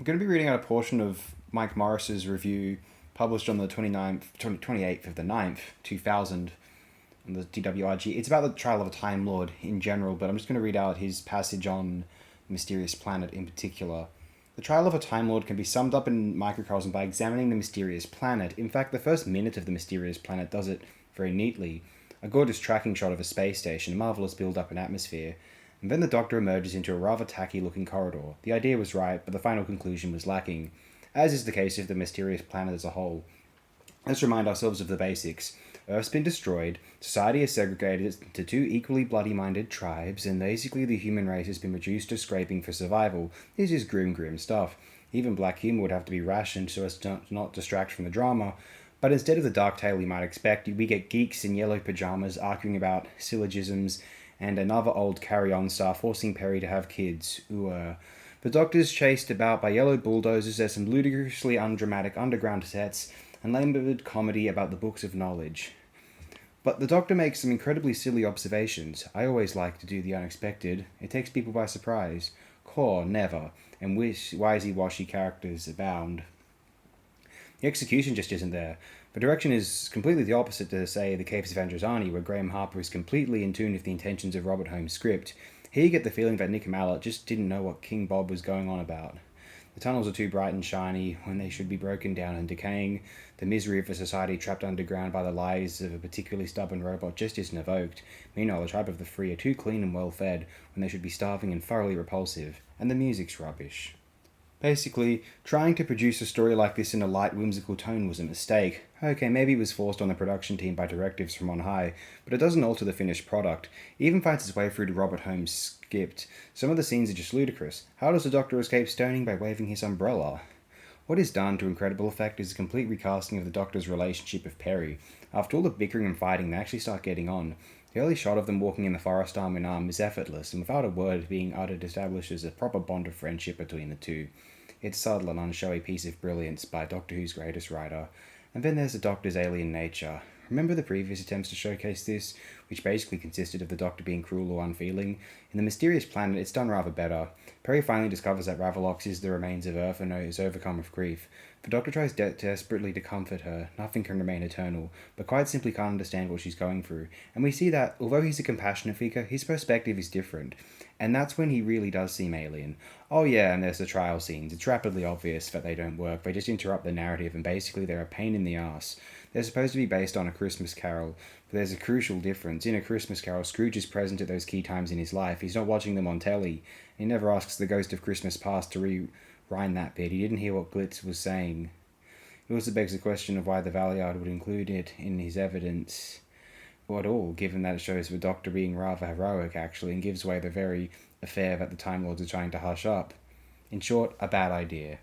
going to be reading out a portion of Mike Morris's review published on the 28th of the 9th, 2000, on the DWRG. It's about the trial of a Time Lord in general, but I'm just going to read out his passage on the Mysterious Planet in particular. The trial of a Time Lord can be summed up in microcosm by examining the mysterious planet. In fact, the first minute of the mysterious planet does it very neatly. A gorgeous tracking shot of a space station, a marvellous build-up in atmosphere, and then the Doctor emerges into a rather tacky-looking corridor. The idea was right, but the final conclusion was lacking, as is the case of the mysterious planet as a whole. Let's remind ourselves of the basics. Earth's been destroyed, society is segregated into two equally bloody-minded tribes, and basically the human race has been reduced to scraping for survival. This is grim stuff. Even black humour would have to be rationed so as to not distract from the drama, but instead of the dark tale you might expect, we get geeks in yellow pyjamas arguing about syllogisms, and another old carry-on star forcing Perry to have kids. The Doctor's chased about by yellow bulldozers. There's some ludicrously undramatic underground sets, and lambert comedy about the books of knowledge. But the Doctor makes some incredibly silly observations. I always like to do the unexpected. It takes people by surprise. Core, never. And wishy-washy characters abound. The execution just isn't there. The direction is completely the opposite to, say, The Capes of Androzani, where Graham Harper is completely in tune with the intentions of Robert Holmes' script. Here you get the feeling that Nicolas Mallett just didn't know what King Bob was going on about. The tunnels are too bright and shiny when they should be broken down and decaying. The misery of a society trapped underground by the lies of a particularly stubborn robot just isn't evoked. Meanwhile, the tribe of the free are too clean and well fed when they should be starving and thoroughly repulsive. And the music's rubbish. Basically, trying to produce a story like this in a light, whimsical tone was a mistake. Okay, maybe it was forced on the production team by directives from on high, but it doesn't alter the finished product. It even finds its way through to Robert Holmes' script. Some of the scenes are just ludicrous. How does the Doctor escape stoning by waving his umbrella? What is done to incredible effect is a complete recasting of the Doctor's relationship with Perry. After all the bickering and fighting, they actually start getting on. The early shot of them walking in the forest arm in arm is effortless, and without a word being uttered establishes a proper bond of friendship between the two. It's subtle and unshowy piece of brilliance by Doctor Who's greatest writer. And then there's the Doctor's alien nature. Remember the previous attempts to showcase this, which basically consisted of the Doctor being cruel or unfeeling? In The Mysterious Planet, it's done rather better. Perry finally discovers that Ravalox is the remains of Earth and is overcome with grief. The Doctor tries desperately to comfort her. Nothing can remain eternal, but quite simply can't understand what she's going through. And we see that, although he's a compassionate figure, his perspective is different. And that's when he really does seem alien. Oh yeah, and there's the trial scenes. It's rapidly obvious that they don't work. They just interrupt the narrative, and basically they're a pain in the ass. They're supposed to be based on A Christmas Carol, but there's a crucial difference. In A Christmas Carol, Scrooge is present at those key times in his life. He's not watching them on telly. He never asks the ghost of Christmas past to rewind that bit. He didn't hear what Glitz was saying. It also begs the question of why the Valeyard would include it in his evidence at all, given that it shows the Doctor being rather heroic, actually, and gives away the very affair that the Time Lords are trying to hush up. In short, a bad idea.